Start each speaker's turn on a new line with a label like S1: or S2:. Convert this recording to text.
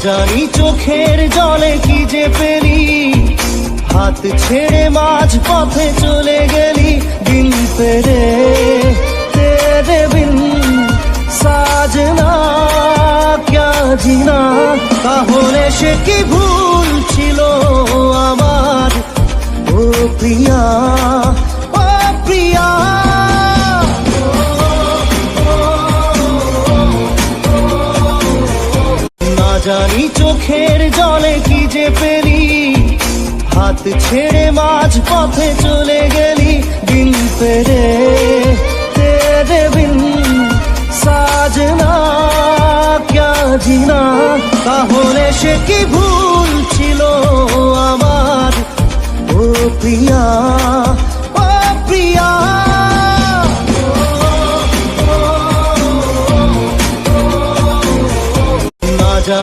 S1: জানি চোখের জলে কি যে পেলি, হাত ছেড়ে মাঝ পথে চলে গেলি। দিন পেরে তেরে বিন সাজনা ক্যা জিনা, তাহলে সে কি ভুল ছিল আমার? ও প্রিয়া, ও প্রিয়া। জানি চোখের জলে কি যে পেলি, হাত ছেড়ে মাঝ পথে চলে গেলি। দিন পেরে তেরে বিন সাজনা ক্যা জিনা, তাহলে সে কি ভুল ছিল আমার? ও প্রিয়া।